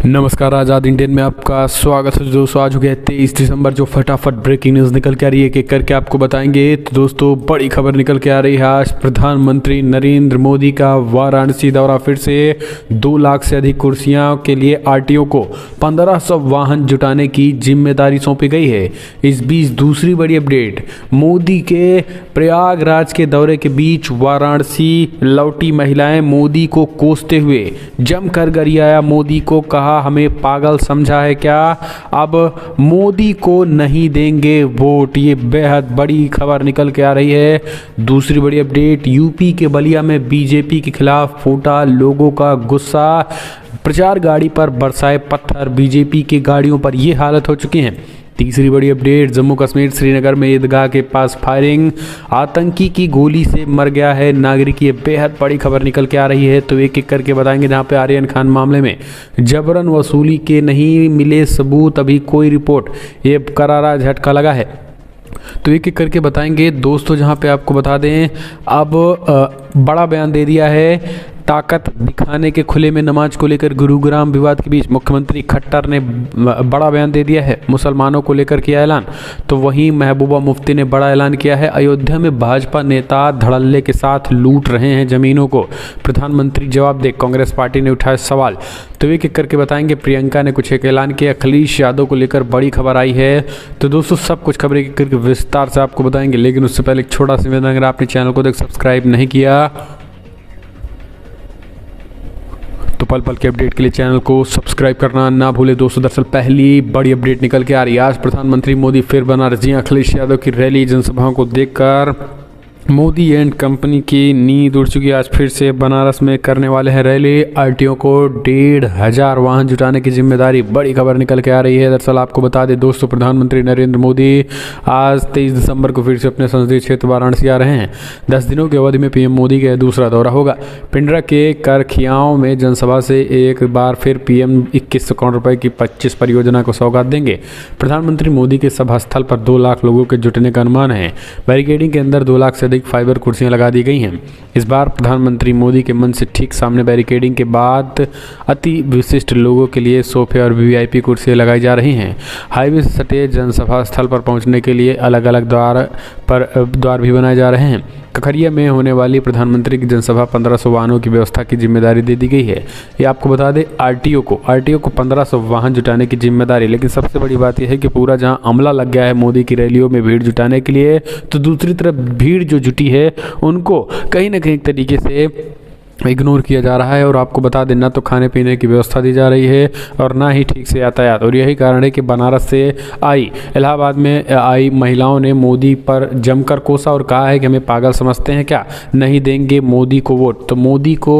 नमस्कार, आज़ाद इंडियन में आपका स्वागत है दोस्तों। आज हो गया 23 दिसंबर, जो फटाफट ब्रेकिंग न्यूज़ निकल के आ रही है एक एक करके आपको बताएंगे। तो दोस्तों बड़ी खबर निकल के आ रही है। आज प्रधानमंत्री नरेंद्र मोदी का वाराणसी दौरा। फिर से 2 लाख से अधिक कुर्सियां के लिए आरटीओ को 1500 वाहन जुटाने की जिम्मेदारी सौंपी गई है। इस बीच दूसरी बड़ी अपडेट, मोदी के प्रयागराज के दौरे के बीच वाराणसी लौटी महिलाएं मोदी को कोसते हुए जमकर गरियाया। मोदी को कहा, हमें पागल समझा है क्या, अब मोदी को नहीं देंगे वोट। ये बेहद बड़ी खबर निकल के आ रही है। दूसरी बड़ी अपडेट, यूपी के बलिया में बीजेपी के खिलाफ फूटा लोगों का गुस्सा। प्रचार गाड़ी पर बरसाए पत्थर, बीजेपी की गाड़ियों पर ये हालत हो चुकी है। तीसरी बड़ी अपडेट, जम्मू कश्मीर श्रीनगर में ईदगाह के पास फायरिंग, आतंकी की गोली से मर गया है नागरिक। ये बेहद बड़ी खबर निकल के आ रही है, तो एक एक करके बताएंगे। जहां पे आर्यन खान मामले में जबरन वसूली के नहीं मिले सबूत, अभी कोई रिपोर्ट, ये करारा झटका लगा है, तो एक एक करके बताएंगे दोस्तों। जहां पे आपको बता दें, अब बड़ा बयान दे दिया है। ताकत दिखाने के खुले में नमाज को लेकर गुरुग्राम विवाद के बीच मुख्यमंत्री खट्टर ने बड़ा बयान दे दिया है। मुसलमानों को लेकर किया ऐलान, तो वहीं महबूबा मुफ्ती ने बड़ा ऐलान किया है। अयोध्या में भाजपा नेता धड़ल्ले के साथ लूट रहे हैं जमीनों को, प्रधानमंत्री जवाब दे, कांग्रेस पार्टी ने उठाए सवाल। तो एक एक करके बताएंगे। प्रियंका ने कुछ एक ऐलान किया। अखिलेश यादव को लेकर बड़ी खबर आई है। तो दोस्तों सब कुछ खबरें एक करके विस्तार से आपको बताएंगे, लेकिन उससे पहले एक छोटा सा निवेदन, अगर आपने चैनल को सब्सक्राइब नहीं किया तो पल पल के अपडेट के लिए चैनल को सब्सक्राइब करना ना भूले दोस्तों। दरअसल पहली बड़ी अपडेट निकल के आ रही है। आज प्रधानमंत्री मोदी फिर बनारस। जी, अखिलेश यादव की रैली जनसभाओं को देखकर मोदी एंड कंपनी की नींद उड़ चुकी है। आज फिर से बनारस में करने वाले हैं रैली। आरटीओ को 1500 वाहन जुटाने की जिम्मेदारी, बड़ी खबर निकल के आ रही है। दरअसल आपको बता दें दोस्तों, प्रधानमंत्री नरेंद्र मोदी आज 23 दिसंबर को फिर से अपने संसदीय क्षेत्र वाराणसी आ रहे हैं। 10 दिनों की अवधि में पीएम मोदी का दूसरा दौरा होगा। पिंडरा के करखियाओं में जनसभा से एक बार फिर पीएम 2100 करोड़ रुपए की 25 परियोजना को सौगात देंगे। प्रधानमंत्री मोदी के सभा स्थल पर 2 लाख लोगों के जुटने का अनुमान है। बैरिकेडिंग के अंदर 2 लाख से फाइबर कुर्सियां लगा दी गई हैं। इस बार प्रधानमंत्री मोदी के मंच से ठीक सामने बैरिकेडिंग के बाद अति विशिष्ट लोगों के लिए सोफे और वीआईपी कुर्सियां लगाई जा रही हैं। हाईवे से सटे जनसभा स्थल पर पहुंचने के लिए अलग अलग द्वार भी बनाए जा रहे हैं। कखरिया में होने वाली प्रधानमंत्री की जनसभा 1500 वाहनों की व्यवस्था की जिम्मेदारी दे दी गई है। ये आपको बता दें, आरटीओ को 1500 वाहन जुटाने की जिम्मेदारी। लेकिन सबसे बड़ी बात यह है कि पूरा जहां अमला लग गया है मोदी की रैलियों में भीड़ जुटाने के लिए, तो दूसरी तरफ भीड़ जो जुटी है उनको कहीं ना कहीं तरीके से इग्नोर किया जा रहा है। और आपको बता दें, ना तो खाने पीने की व्यवस्था दी जा रही है और ना ही ठीक से यातायात। और यही कारण है कि बनारस से आई, इलाहाबाद में आई महिलाओं ने मोदी पर जमकर कोसा और कहा है कि हमें पागल समझते हैं क्या, नहीं देंगे मोदी को वोट। तो मोदी को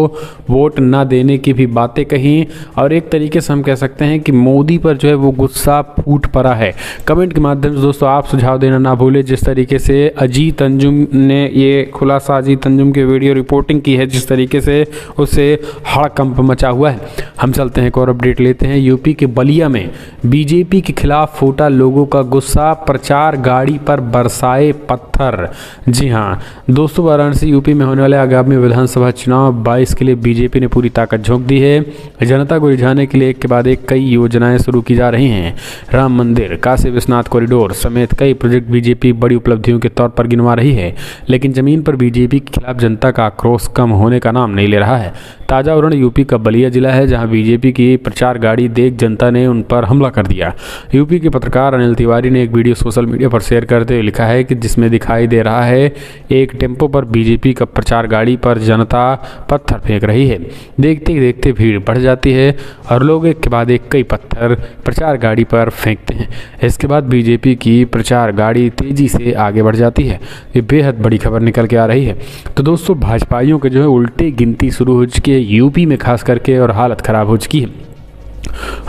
वोट ना देने की भी बातें कहीं, और एक तरीके से हम कह सकते हैं कि मोदी पर जो है वो गुस्सा फूट पड़ा है। कमेंट के माध्यम से दोस्तों आप सुझाव देना ना भूलें। जिस तरीके से अजीत अंजुम ने ये खुलासा, अजीत अंजुम की वीडियो रिपोर्टिंग की है, जिस तरीके से उसे हड़कंप मचा हुआ है। हम चलते हैं एक और अपडेट लेते हैं। यूपी के बलिया में बीजेपी के खिलाफ फूटा लोगों का गुस्सा, प्रचार गाड़ी पर बरसाए पत्थर। जी हां दोस्तों, वाराणसी यूपी में होने वाले आगामी विधानसभा चुनाव 22 के लिए बीजेपी ने पूरी ताकत झोंक दी है। जनता को रिझाने के लिए एक के बाद एक कई योजनाएं शुरू की जा रही हैं। राम मंदिर, काशी विश्वनाथ कॉरिडोर समेत कई प्रोजेक्ट बीजेपी बड़ी उपलब्धियों के तौर पर गिनवा रही है। लेकिन जमीन पर बीजेपी के खिलाफ जनता का आक्रोश कम होने का नाम नहीं ले रहा है। ताजा उदाहरण यूपी का बलिया जिला है, जहां बीजेपी की प्रचार गाड़ी देख जनता ने उन पर हमला कर दिया। यूपी के पत्रकार अनिल तिवारी ने एक वीडियो सोशल मीडिया पर शेयर करते हुए लिखा है कि जिसमें दिखाई दे रहा है एक टेम्पो पर बीजेपी का प्रचार गाड़ी पर जनता पत्थर फेंक रही है। देखते ही देखते भीड़ बढ़ जाती है और लोग एक के बाद एक कई पत्थर प्रचार गाड़ी पर फेंकते हैं। इसके बाद बीजेपी की प्रचार गाड़ी तेजी से आगे बढ़ जाती है। ये बेहद बड़ी खबर निकल के आ रही है। तो दोस्तों भाजपाइयों के जो है उल्टे गिनती शुरू हो चुकी है यूपी में खास करके, और हालत खराब हो चुकी है।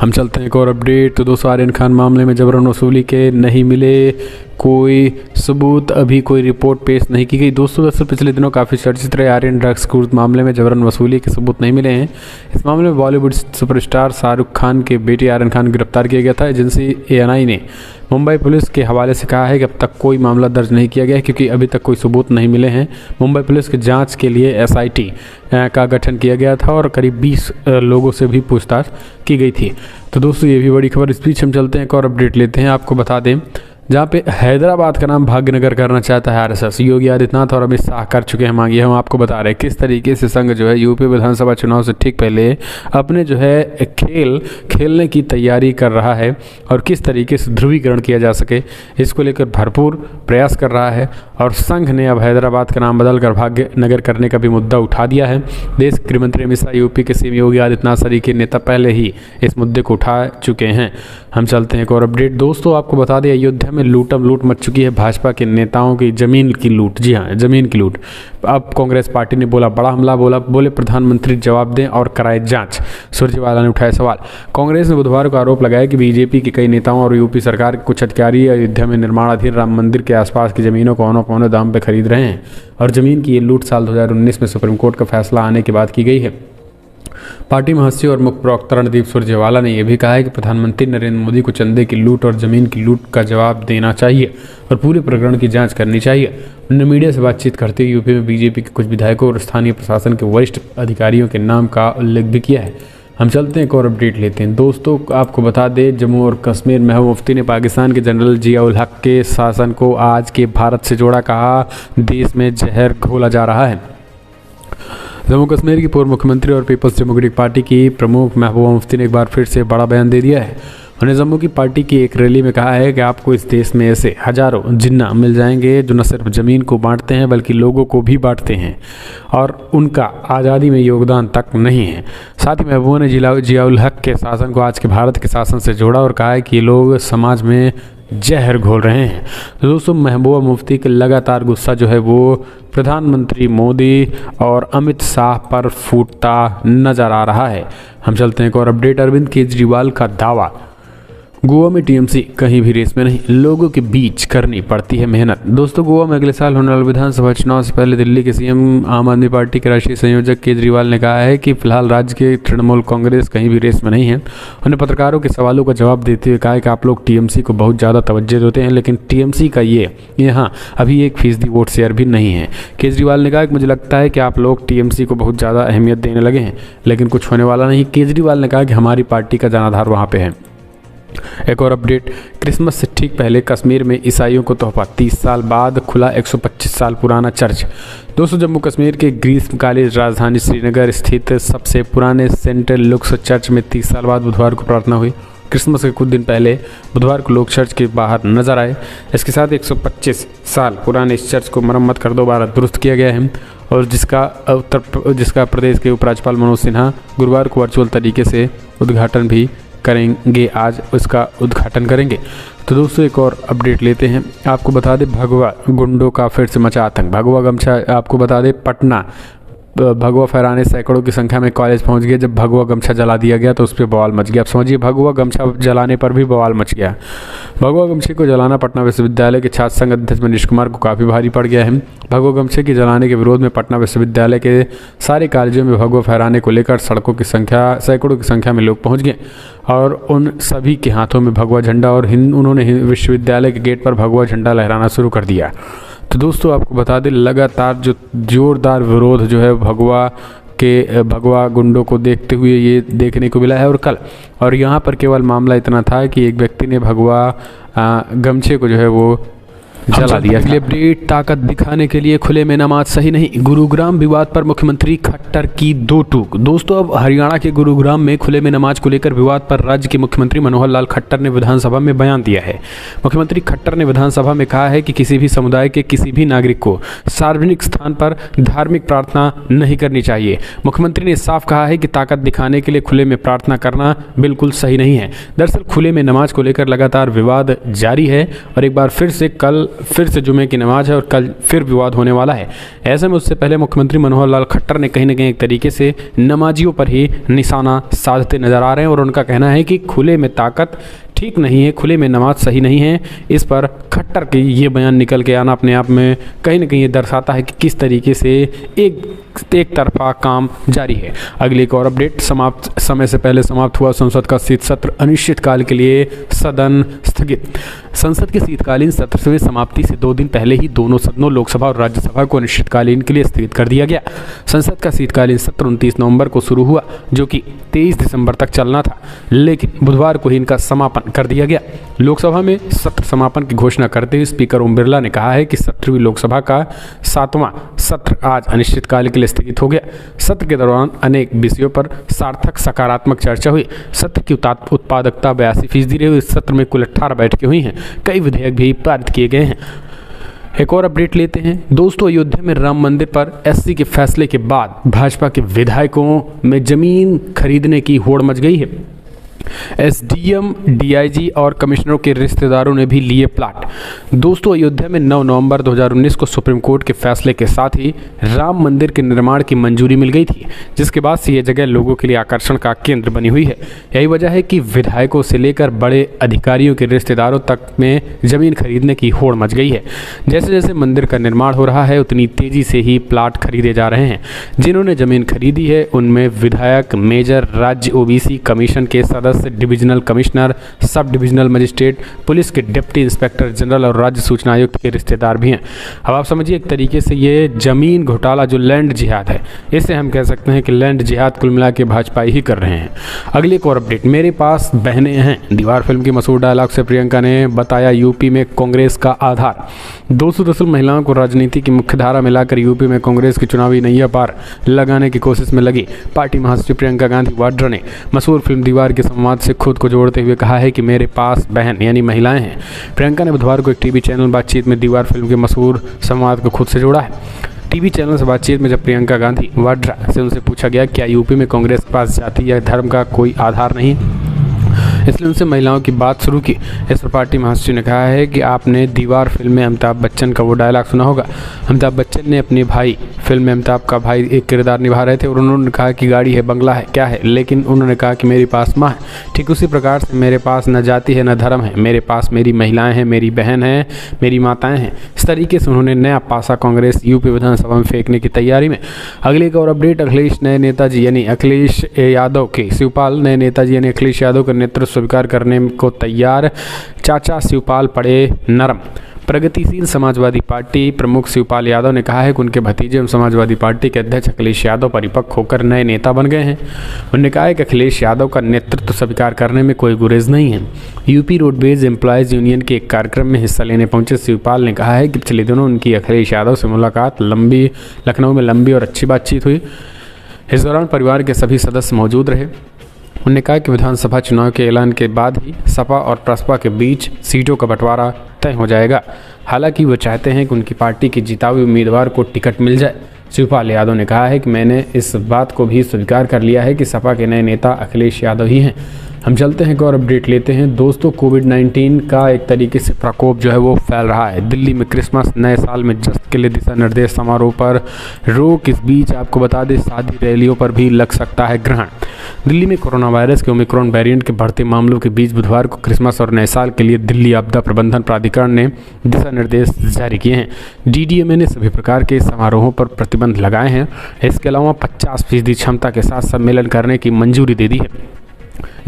हम चलते हैं एक और अपडेट। तो दोस्तों आर्यन खान मामले में जबरन वसूली के नहीं मिले कोई सबूत अभी कोई रिपोर्ट पेश नहीं की गई। दोस्तों दरअसल पिछले दिनों काफ़ी चर्चित रहे आर्यन ड्रग्स क्रूज मामले में जबरन वसूली के सबूत नहीं मिले हैं। इस मामले में बॉलीवुड सुपरस्टार शाहरुख खान के बेटे आर्यन खान गिरफ्तार किया गया था। एजेंसी ANI ने मुंबई पुलिस के हवाले से कहा है कि अब तक कोई मामला दर्ज नहीं किया गया है क्योंकि अभी तक कोई सबूत नहीं मिले हैं। मुंबई पुलिस की जांच के लिए SIT का गठन किया गया था और करीब 20 लोगों से भी पूछताछ की गई थी। तो दोस्तों ये भी बड़ी खबर। इस बीच हम चलते हैं एक और अपडेट लेते हैं। आपको बता दें जहाँ पे हैदराबाद का नाम भाग्यनगर करना चाहता है RSS, योगी आदित्यनाथ और अमित शाह कर चुके हैं मांगी। हम आपको बता रहे हैं किस तरीके से संघ जो है यूपी विधानसभा चुनाव से ठीक पहले अपने जो है खेलने की तैयारी कर रहा है और किस तरीके से ध्रुवीकरण किया जा सके इसको लेकर भरपूर प्रयास कर रहा है। और संघ ने अब हैदराबाद का नाम बदलकर भाग्यनगर करने का भी मुद्दा उठा दिया है। देश के गृह मंत्री अमित शाह, यूपी के CM योगी आदित्यनाथ सरीखे नेता पहले ही इस मुद्दे को उठा चुके हैं। हम चलते हैं एक और अपडेट। दोस्तों आपको बता दें अयोध्या में लूट मच चुकी है। भाजपा के नेताओं की जमीन की लूट, जी हाँ जमीन की लूट। अब कांग्रेस पार्टी ने बोला बड़ा हमला, बोले प्रधानमंत्री जवाब दें और कराए जांच। सुरजेवाला ने उठाया सवाल। कांग्रेस ने बुधवार को आरोप लगाया कि बीजेपी के कई नेताओं और यूपी सरकार के कुछ अधिकारी अयोध्या में निर्माणाधीन राम मंदिर के आसपास की जमीनों को औने दाम पर खरीद रहे हैं और जमीन की ये लूट साल 2019 में सुप्रीम कोर्ट का फैसला आने के बाद की गई है। पार्टी महासचिव और मुख्य प्रवक्ता रणदीप सुरजेवाला ने यह भी कहा है कि प्रधानमंत्री नरेंद्र मोदी को चंदे की लूट और जमीन की लूट का जवाब देना चाहिए और पूरे प्रकरण की जांच करनी चाहिए। उन्होंने मीडिया से बातचीत करते हुए यूपी में बीजेपी के कुछ विधायकों और स्थानीय प्रशासन के वरिष्ठ अधिकारियों के नाम का उल्लेख भी किया है। हम चलते हैं एक और अपडेट लेते हैं। दोस्तों आपको बता दें जम्मू और कश्मीर महबूब मुफ्ती ने पाकिस्तान के जनरल जियाउल हक के शासन को आज के भारत से जोड़ा, कहा देश में जहर घोला जा रहा है। जम्मू कश्मीर की पूर्व मुख्यमंत्री और पीपल्स डेमोक्रेटिक पार्टी की प्रमुख महबूबा मुफ्ती ने एक बार फिर से बड़ा बयान दे दिया है। उन्होंने जम्मू की पार्टी की एक रैली में कहा है कि आपको इस देश में ऐसे हजारों जिन्ना मिल जाएंगे जो न सिर्फ ज़मीन को बांटते हैं बल्कि लोगों को भी बांटते हैं और उनका आज़ादी में योगदान तक नहीं है। साथ ही महबूबा ने जियाउल हक के शासन को आज के भारत के शासन से जोड़ा और कहा है कि ये लोग समाज में जहर घोल रहे हैं। तो दोस्तों महबूबा मुफ्ती का लगातार गुस्सा जो है वो प्रधानमंत्री मोदी और अमित शाह पर फूटता नजर आ रहा है। हम चलते हैं एक और अपडेट। अरविंद केजरीवाल का दावा, गोवा में TMC कहीं भी रेस में नहीं, लोगों के बीच करनी पड़ती है मेहनत। दोस्तों गोवा में अगले साल होने वाले विधानसभा चुनाव से पहले दिल्ली के CM आम आदमी पार्टी के राष्ट्रीय संयोजक केजरीवाल ने कहा है कि फिलहाल राज्य के तृणमूल कांग्रेस कहीं भी रेस में नहीं है। उन्होंने पत्रकारों के सवालों का जवाब देते हुए कहा कि आप लोग TMC को बहुत ज़्यादा तवज्जो देते हैं लेकिन TMC का यहाँ अभी 1% वोट शेयर भी नहीं है। केजरीवाल ने कहा कि मुझे लगता है कि आप लोग TMC को बहुत ज़्यादा अहमियत देने लगे हैं लेकिन कुछ होने वाला नहीं। केजरीवाल ने कहा कि हमारी पार्टी का जनाधार वहाँ पे है। एक और अपडेट, क्रिसमस से ठीक पहले कश्मीर में ईसाइयों को तोहफा, 30 साल बाद खुला 125 साल पुराना चर्च। दोस्तों जम्मू कश्मीर के ग्रीष्मकालीन राजधानी श्रीनगर स्थित सबसे पुराने सेंट्रल लुक्स चर्च में 30 साल बाद बुधवार को प्रार्थना हुई। क्रिसमस के कुछ दिन पहले बुधवार को लोग चर्च के बाहर नजर आए। इसके साथ 125 साल पुराने इस चर्च को मरम्मत कर दोबारा दुरुस्त किया गया है और जिसका प्रदेश के उपराज्यपाल मनोज सिन्हा गुरुवार को वर्चुअल तरीके से उद्घाटन भी करेंगे। आज उसका उद्घाटन करेंगे। तो दोस्तों एक और अपडेट लेते हैं। आपको बता दें भगवा गुंडों का फिर से मचा आतंक। भगवा गमछा, आपको बता दें पटना भगवा फहराने सैकड़ों की संख्या में कॉलेज पहुंच गए। जब भगवा गमछा जला दिया गया तो उस पर बवाल मच गया। आप समझिए भगवा गमछा जलाने पर भी बवाल मच गया। भगवा गमछे को जलाना पटना विश्वविद्यालय के छात्र संघ अध्यक्ष मनीष कुमार को काफ़ी भारी पड़ गया है। भगवा गमछे के जलाने के विरोध में पटना विश्वविद्यालय के सारे कॉलेजों में भगवा फहराने को लेकर सैकड़ों की संख्या में लोग पहुँच गए और उन सभी के हाथों में भगवा झंडा और उन्होंने विश्वविद्यालय के गेट पर भगवा झंडा लहराना शुरू कर दिया। तो दोस्तों आपको बता दें लगातार जो जोरदार विरोध जो है भगवा गुंडों को देखते हुए ये देखने को मिला है। और यहाँ पर केवल मामला इतना था कि एक व्यक्ति ने भगवा गमछे को जो है वो जला दिया। इसलिए अपडेट, ताकत दिखाने के लिए खुले में नमाज सही नहीं, गुरुग्राम विवाद पर मुख्यमंत्री खट्टर की दो टूक। दोस्तों अब हरियाणा के गुरुग्राम में खुले में नमाज को लेकर विवाद पर राज्य के मुख्यमंत्री मनोहर लाल खट्टर ने विधानसभा में बयान दिया है। मुख्यमंत्री खट्टर ने विधानसभा में कहा है कि किसी भी समुदाय के किसी भी नागरिक को सार्वजनिक स्थान पर धार्मिक प्रार्थना नहीं करनी चाहिए। मुख्यमंत्री ने साफ कहा है कि ताकत दिखाने के लिए खुले में प्रार्थना करना बिल्कुल सही नहीं है। दरअसल खुले में नमाज को लेकर लगातार विवाद जारी है और एक बार फिर से जुमे की नमाज है और कल फिर विवाद होने वाला है। ऐसे में उससे पहले मुख्यमंत्री मनोहर लाल खट्टर ने कहीं न कहीं एक तरीके से नमाजियों पर ही निशाना साधते नजर आ रहे हैं और उनका कहना है कि खुले में ताकत ठीक नहीं है, खुले में नमाज सही नहीं है। इस पर खट्टर के ये बयान निकल के आना अपने आप में कहीं ना कहीं ये दर्शाता है कि किस तरीके से एक तरफा काम जारी है। अगली एक और अपडेट, समय से पहले समाप्त हुआ संसद का शीत सत्र, अनिश्चितकाल के लिए सदन स्थगित। संसद के शीतकालीन सत्र में समाप्ति से 2 दिन पहले ही दोनों सदनों लोकसभा और राज्यसभा को अनिश्चितकालीन के लिए स्थगित कर दिया गया। संसद का शीतकालीन सत्र 29 नवंबर को शुरू हुआ, जो कि 23 दिसंबर तक चलना था, लेकिन बुधवार को ही इनका समापन कर दिया गया। लोकसभा में सत्र समापन की घोषणा करते हुए स्पीकर ओम बिरला ने कहा है कि 17वीं लोकसभा का 7वां सत्र आज अनिश्चितकाल के लिए स्थगित हो गया। सत्र के दौरान अनेक विषयों पर सार्थक सकारात्मक चर्चा हुई। सत्र की उत्पादकता 82% रही। इस सत्र में कुल 18 बैठकें हुई हैं। कई विधेयक भी पारित किए गए हैं। एक और अपडेट लेते हैं दोस्तों, अयोध्या में राम मंदिर पर एससी के फैसले के बाद भाजपा के विधायकों में जमीन खरीदने की होड़ मच गई है। एसडीएम, डीआईजी और कमिश्नरों के रिश्तेदारों ने भी लिए प्लाट। दोस्तों, अयोध्या में 9 नवंबर 2019 को सुप्रीम कोर्ट के फैसले के साथ ही राम मंदिर के निर्माण की मंजूरी मिल गई थी, जिसके बाद से ये जगह लोगों के लिए आकर्षण का केंद्र बनी हुई है। यही वजह है कि विधायकों से लेकर बड़े अधिकारियों के रिश्तेदारों तक में जमीन खरीदने की होड़ मच गई है। जैसे जैसे मंदिर का निर्माण हो रहा है, उतनी तेजी से ही प्लाट खरीदे जा रहे हैं। जिन्होंने जमीन खरीदी है उनमें विधायक, मेजर, राज्य ओबीसी कमीशन के सदस्य, divisional commissioner, sub divisional magistrate, police के डिप्टी इंस्पेक्टर जनरल और राज्य सूचना आयुक्त के रिश्तेदार भी हैं। अब आप समझिए एक तरीके से ये जमीन घोटाला जो लैंड जिहाद है, इसे हम कह सकते हैं कि लैंड जिहाद कुल मिला के भाजपा ही कर रहे हैं। अगली एक और अपडेट, मेरे पास बहनें हैं। दीवार फिल्म की मशहूर डायलॉग से प्रियंका ने बताया यूपी में कांग्रेस का आधार। दरअसल महिलाओं को राजनीति की मुख्य धारा में लाकर यूपी में कांग्रेस की चुनावी नैया पार लगाने की कोशिश में लगी पार्टी महासचिव प्रियंका गांधी वाड्रा ने मशहूर फिल्म दीवार के संवाद से खुद को जोड़ते हुए कहा है कि मेरे पास बहन यानी महिलाएं हैं। प्रियंका ने बुधवार को एक टीवी चैनल बातचीत में दीवार फिल्म के मशहूर संवाद को खुद से जोड़ा है। टीवी चैनल से बातचीत में जब प्रियंका गांधी वाड्रा से उनसे पूछा गया क्या यूपी में कांग्रेस के पास जाति या धर्म का कोई आधार नहीं, इसलिए उनसे महिलाओं की बात शुरू की। इस पर पार्टी महासचिव ने कहा है कि आपने दीवार फिल्म में अमिताभ बच्चन का वो डायलॉग सुना होगा। अमिताभ बच्चन ने अपने भाई फिल्म में अमिताभ का भाई एक किरदार निभा रहे थे और उन्होंने कहा कि गाड़ी है, बंगला है, क्या है, लेकिन उन्होंने कहा कि मेरे पास माँ है। ठीक उसी प्रकार से मेरे पास न जाति है न धर्म है, मेरे पास मेरी महिलाएं हैं, मेरी बहन है, मेरी माताएं हैं। इस तरीके से उन्होंने नया पासा कांग्रेस यूपी विधानसभा में फेंकने की तैयारी में। अगली एक और अपडेट, अखिलेश नए नेताजी यानी अखिलेश यादव के शिवपाल नए नेताजी यानी अखिलेश यादव का नेतृत्व स्वीकार करने को तैयार। चाचा शिवपाल पड़े नरम। प्रगतिशील समाजवादी पार्टी प्रमुख शिवपाल यादव ने कहा है कि उनके भतीजे एवं समाजवादी पार्टी के अध्यक्ष अखिलेश यादव परिपक्व होकर नए नेता बन गए हैं। उन्होंने कहा है कि अखिलेश यादव का नेतृत्व स्वीकार करने में कोई गुरेज नहीं है। यूपी रोडवेज एम्प्लॉयज़ यूनियन के एक कार्यक्रम में हिस्सा लेने पहुंचे शिवपाल ने कहा है कि पिछले दिनों उनकी अखिलेश यादव से मुलाकात लखनऊ में लंबी और अच्छी बातचीत हुई। इस दौरान परिवार के सभी सदस्य मौजूद रहे। उन्होंने कहा कि विधानसभा चुनाव के ऐलान के बाद ही सपा और प्रसपा के बीच सीटों का बंटवारा तय हो जाएगा। हालांकि वो चाहते हैं कि उनकी पार्टी के जिता हुए उम्मीदवार को टिकट मिल जाए। शिवपाल यादव ने कहा है कि मैंने इस बात को भी स्वीकार कर लिया है कि सपा के नए नेता अखिलेश यादव ही हैं। हम चलते हैं एक और अपडेट लेते हैं दोस्तों। कोविड-19 का एक तरीके से प्रकोप जो है वो फैल रहा है। दिल्ली में क्रिसमस नए साल में जश्न के लिए दिशा निर्देश, समारोह पर रोक। इस बीच आपको बता दें शादी रैलियों पर भी लग सकता है ग्रहण। दिल्ली में कोरोना वायरस के ओमिक्रॉन वेरिएंट के बढ़ते मामलों के बीच बुधवार को क्रिसमस और नए साल के लिए दिल्ली आपदा प्रबंधन प्राधिकरण ने दिशा निर्देश जारी किए हैं। डीडीएमए ने सभी प्रकार के समारोहों पर प्रतिबंध लगाए हैं। इसके अलावा 50% क्षमता के साथ सम्मेलन करने की मंजूरी दे दी है।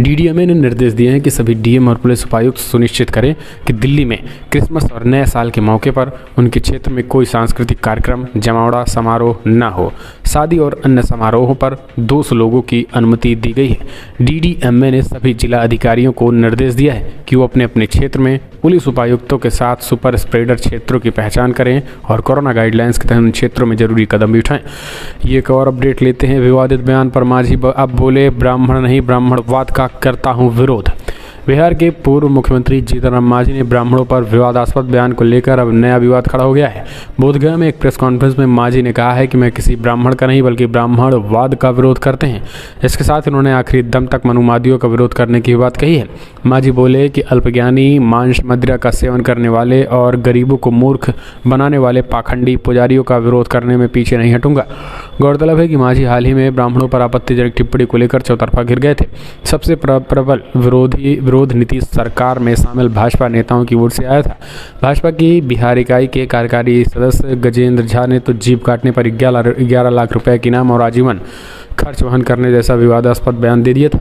डीडीएमए ने निर्देश दिए हैं कि सभी डीएम और पुलिस उपायुक्त सुनिश्चित करें कि दिल्ली में क्रिसमस और नए साल के मौके पर उनके क्षेत्र में कोई सांस्कृतिक कार्यक्रम, जमावड़ा समारोह न हो। शादी और अन्य समारोहों पर 200 लोगों की अनुमति दी गई है। डीडीएमए ने सभी जिला अधिकारियों को निर्देश दिया है कि वो अपने अपने क्षेत्र में पुलिस उपायुक्तों के साथ सुपर स्प्रेडर क्षेत्रों की पहचान करें और कोरोना गाइडलाइंस के तहत उन क्षेत्रों में जरूरी कदम भी उठाएं। ये एक और अपडेट लेते हैं। विवादित बयान पर मांझी अब बोले ब्राह्मण नहीं, ब्राह्मणवाद का करता हूं विरोध। बिहार के पूर्व मुख्यमंत्री जीतनराम मांझी ने ब्राह्मणों पर विवादास्पद बयान को लेकर अब नया विवाद खड़ा हो गया है। बोधगया में एक प्रेस कॉन्फ्रेंस में मांझी ने कहा है कि मैं किसी ब्राह्मण का नहीं बल्कि ब्राह्मणवाद का विरोध करते हैं। इसके साथ उन्होंने आखिरी दम तक मनुवादियों का विरोध करने की बात कही है। मांझी बोले कि अल्पज्ञानी, मांस मदिरा का सेवन करने वाले और गरीबों को मूर्ख बनाने वाले पाखंडी पुजारियों का विरोध करने में पीछे नहीं हटूंगा। गौरतलब है कि मांझी हाल ही में ब्राह्मणों पर आपत्तिजनक टिप्पणी को लेकर चौतरफा घिर गए थे। सबसे प्रबल विरोध विरोध नीतीश सरकार में शामिल भाजपा नेताओं की ओर से आया था। भाजपा की बिहार इकाई के कार्यकारी सदस्य गजेंद्र झा ने तो जीप काटने पर 11 लाख रुपए के इनाम और आजीवन खर्च वहन करने जैसा विवादास्पद बयान दे दिया था।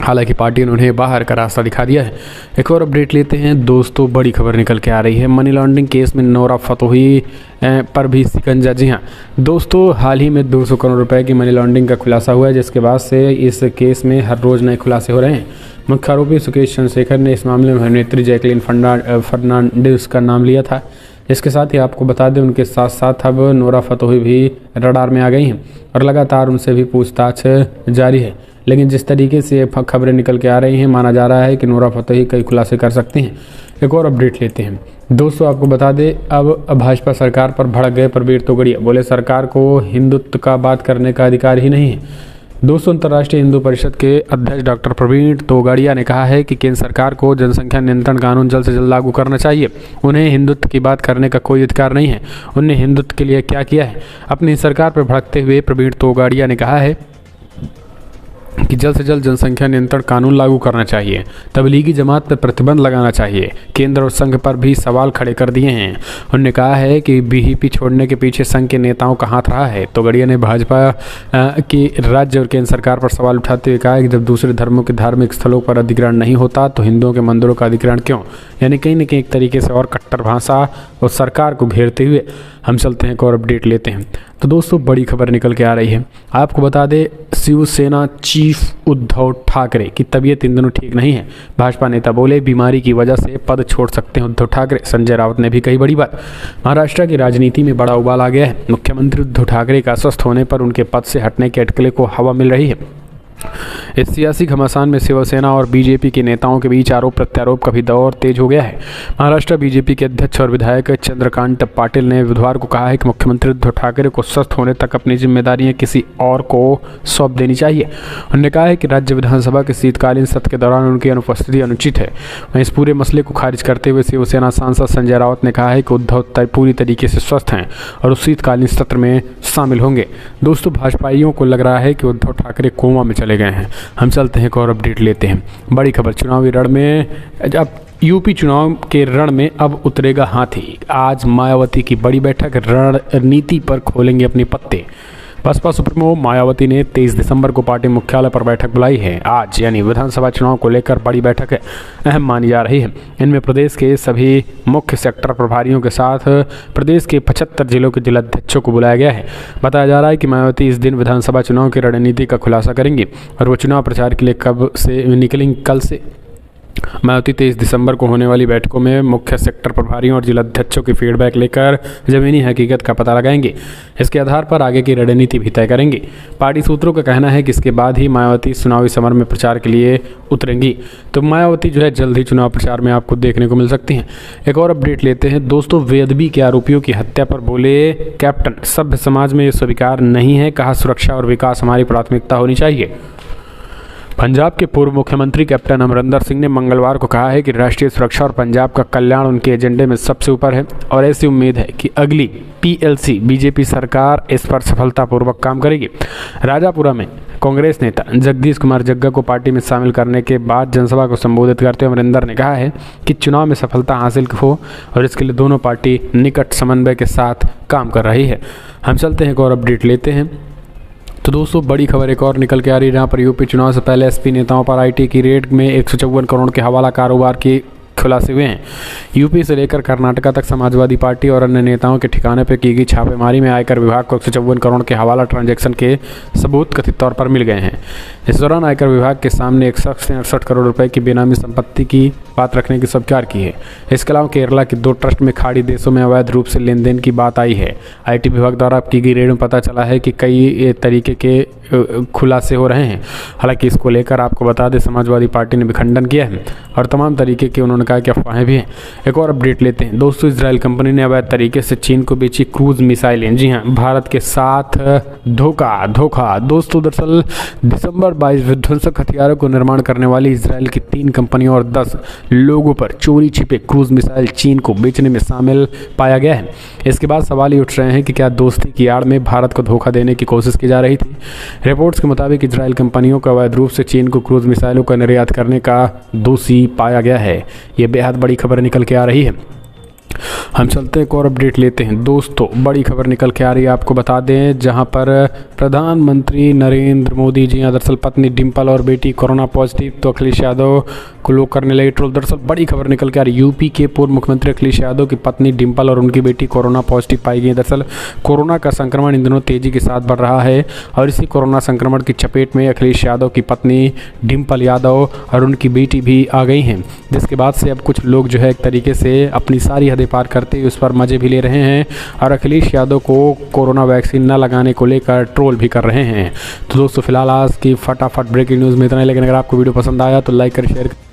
हालांकि पार्टी ने उन्हें बाहर का रास्ता दिखा दिया है। एक और अपडेट लेते हैं दोस्तों, बड़ी खबर निकल के आ रही है। मनी लॉन्ड्रिंग केस में नोरा फतोही पर भी शिकंजा। जी हाँ दोस्तों, हाल ही में 200 करोड़ रुपए की मनी लॉन्ड्रिंग का खुलासा हुआ है, जिसके बाद से इस केस में हर रोज नए खुलासे हो रहे हैं। मुख्य आरोपी सुकेश चंद्रशेखर ने इस मामले में अभिनेत्री जैकलीन फर्नांडिस का नाम लिया था। इसके साथ ही आपको बता दें, उनके साथ साथ अब नोरा फतोही भी रडार में आ गई हैं और लगातार उनसे भी पूछताछ जारी है। लेकिन जिस तरीके से खबरें निकल के आ रही हैं, माना जा रहा है कि नोरा फतोही कई खुलासे कर सकते हैं। एक और अपडेट लेते हैं दोस्तों, आपको बता दें, अब भाजपा सरकार पर भड़क गए प्रवीण तोगड़िया। बोले सरकार को हिंदुत्व का बात करने का अधिकार ही नहीं है। दोस्तों, अंतर्राष्ट्रीय हिंदू परिषद के अध्यक्ष डॉक्टर प्रवीण तोगड़िया ने कहा है कि केंद्र सरकार को जनसंख्या नियंत्रण कानून जल्द से जल्द लागू करना चाहिए। उन्हें हिंदुत्व की बात करने का कोई अधिकार नहीं है। उन्होंने हिंदुत्व के लिए क्या किया है? अपनी सरकार पर भड़कते हुए प्रवीण तोगड़िया ने कहा है कि जल्द से जल्द जनसंख्या नियंत्रण कानून लागू करना चाहिए, तबलीगी जमात पर प्रतिबंध लगाना चाहिए। केंद्र और संघ पर भी सवाल खड़े कर दिए हैं। उन्होंने कहा है कि बीजेपी छोड़ने के पीछे संघ के नेताओं का हाथ रहा है। तोगड़िया ने भाजपा की राज्य और केंद्र सरकार पर सवाल उठाते हुए कहा कि जब दूसरे धर्मों के धार्मिक स्थलों पर अधिग्रहण नहीं होता तो हिंदुओं के मंदिरों का अधिग्रहण क्यों? यानी कहीं न कहीं एक तरीके से और कट्टर भाषा और सरकार को घेरते हुए हम चलते हैं, एक और अपडेट लेते हैं। तो दोस्तों, बड़ी खबर निकल के आ रही है। आपको बता दें, शिवसेना चीफ उद्धव ठाकरे की तबीयत इन दिनों ठीक नहीं है। भाजपा नेता बोले बीमारी की वजह से पद छोड़ सकते हैं उद्धव ठाकरे। संजय राउत ने भी कही बड़ी बात। महाराष्ट्र की राजनीति में बड़ा उबाल आ गया है। मुख्यमंत्री उद्धव ठाकरे का अस्वस्थ होने पर उनके पद से हटने के अटकले को हवा मिल रही है। इस सियासी घमासान में शिवसेना और बीजेपी के नेताओं के बीच आरोप प्रत्यारोप का भी दौर तेज हो गया है। महाराष्ट्र बीजेपी के अध्यक्ष और विधायक चंद्रकांत पाटिल ने बुधवार को कहा है कि मुख्यमंत्री उद्धव ठाकरे को स्वस्थ होने तक अपनी जिम्मेदारियां किसी और को सौंप देनी चाहिए। उन्होंने कहा है कि राज्य विधानसभा के शीतकालीन सत्र के दौरान उनकी अनुपस्थिति अनुचित है। वहीं इस पूरे मसले को खारिज करते हुए शिवसेना सांसद संजय राउत ने कहा है कि उद्धव पूरी तरीके से स्वस्थ हैं और उस शीतकालीन सत्र में शामिल होंगे। दोस्तों, भाजपाइयों को लग रहा है कि उद्धव ठाकरे कोमा में चले गए हैं। हम चलते हैं, एक और अपडेट लेते हैं। बड़ी खबर, चुनावी रण में अब यूपी चुनाव के रण में अब उतरेगा हाथी। आज मायावती की बड़ी बैठक, रणनीति पर खोलेंगे अपने पत्ते। बसपा सुप्रीमो मायावती ने 23 दिसंबर को पार्टी मुख्यालय पर बैठक बुलाई है। आज यानी विधानसभा चुनाव को लेकर बड़ी बैठक है, अहम मानी जा रही है। इनमें प्रदेश के सभी मुख्य सेक्टर प्रभारियों के साथ प्रदेश के 75 जिलों के जिलाध्यक्षों को बुलाया गया है। बताया जा रहा है कि मायावती इस दिन विधानसभा चुनाव की रणनीति का खुलासा करेंगी और वो चुनाव प्रचार के लिए कब से निकलेंगी। कल से मायावती 23 दिसंबर को होने वाली बैठकों में मुख्य सेक्टर प्रभारियों और जिलाध्यक्षों की फीडबैक लेकर जमीनी हकीकत का पता लगाएंगे। इसके आधार पर आगे की रणनीति भी तय करेंगे। पार्टी सूत्रों का कहना है कि इसके बाद ही मायावती चुनावी समर में प्रचार के लिए उतरेंगी। तो मायावती जो है जल्द ही चुनाव प्रचार में आपको देखने को मिल सकती हैं। एक और अपडेट लेते हैं दोस्तों, वेदबी के आरोपियों की हत्या पर बोले कैप्टन, सभ्य समाज में ये स्वीकार नहीं है। कहा सुरक्षा और विकास हमारी प्राथमिकता होनी चाहिए। पंजाब के पूर्व मुख्यमंत्री कैप्टन अमरिंदर सिंह ने मंगलवार को कहा है कि राष्ट्रीय सुरक्षा और पंजाब का कल्याण उनके एजेंडे में सबसे ऊपर है और ऐसी उम्मीद है कि अगली पीएलसी बीजेपी सरकार इस पर सफलतापूर्वक काम करेगी। राजापुरा में कांग्रेस नेता जगदीश कुमार जग्गा को पार्टी में शामिल करने के बाद जनसभा को संबोधित करते हुए अमरिंदर ने कहा है कि चुनाव में सफलता हासिल हो और इसके लिए दोनों पार्टी निकट समन्वय के साथ काम कर रही है। हम चलते हैं, एक और अपडेट लेते हैं। तो दोस्तों, बड़ी खबर एक और निकल के आ रही है, जहाँ पर यूपी चुनाव से पहले एसपी नेताओं पर आईटी की रेड में 154 करोड़ के हवाला कारोबार की खुलासे हुए हैं। यूपी से लेकर कर्नाटका तक समाजवादी पार्टी और अन्य नेताओं के ठिकाने पर की गई छापेमारी में आयकर विभाग को 154 करोड़ के हवाला ट्रांजैक्शन के सबूत कथित तौर पर मिल गए हैं। इस दौरान आयकर विभाग के सामने एक शख्स ने 68 करोड़ रुपए की बेनामी संपत्ति की बात रखने की स्वीकार की है। इसके अलावा केरला के 2 ट्रस्ट में खाड़ी देशों में अवैध रूप से लेन देन की बात आई है। आईटी विभाग द्वारा की गई रेड में पता चला है कि कई तरीके के खुलासे हो रहे हैं। हालांकि इसको लेकर आपको बता दें, समाजवादी पार्टी ने भी खंडन किया है और तमाम तरीके के उन्होंने कहा कि अफवाहें भी हैं। एक और अपडेट लेते हैं दोस्तों, इजराइल कंपनी ने अवैध तरीके से चीन को बेची क्रूज मिसाइलें। जी हाँ, भारत के साथ धोखा। दोस्तों, दरअसल दिसंबर 22 विध्वंसक हथियारों को निर्माण करने वाली इजराइल की 3 कंपनियों और 10 लोगों पर चोरी छिपे क्रूज मिसाइल चीन को बेचने में शामिल पाया गया है। इसके बाद सवाल ये उठ रहे हैं कि क्या दोस्ती की आड़ में भारत को धोखा देने की कोशिश की जा रही थी। रिपोर्ट्स के मुताबिक इजराइल कंपनियों का अवैध रूप से चीन को क्रूज मिसाइलों का निर्यात करने का दोषी पाया गया है। ये बेहद बड़ी खबर निकल के आ रही है। हम चलते हैं एक और अपडेट लेते हैं। दोस्तों, बड़ी खबर निकल के आ रही है, आपको बता दें, जहां पर प्रधानमंत्री नरेंद्र मोदी जी दरअसल पत्नी डिम्पल और बेटी कोरोना पॉजिटिव, तो अखिलेश यादव को लोग करने लगे ट्रोल। दरअसल बड़ी खबर निकल के आ रही है, यूपी के पूर्व मुख्यमंत्री अखिलेश यादव की पत्नी डिम्पल और उनकी बेटी कोरोना पॉजिटिव पाई गई। दरअसल कोरोना का संक्रमण इन दिनों तेजी के साथ बढ़ रहा है और इसी कोरोना संक्रमण की चपेट में अखिलेश यादव की पत्नी डिम्पल यादव और उनकी बेटी भी आ गई हैं, जिसके बाद से अब कुछ लोग जो है एक तरीके से अपनी सारी हदें पार करते हुए उस पर मजे भी ले रहे हैं और अखिलेश यादव को कोरोना वैक्सीन न लगाने को लेकर ट्रोल भी कर रहे हैं। तो दोस्तों, फिलहाल आज की फटाफट ब्रेकिंग न्यूज़ में इतना ही, लेकिन अगर आपको वीडियो पसंद आया तो लाइक करें, शेयर करें।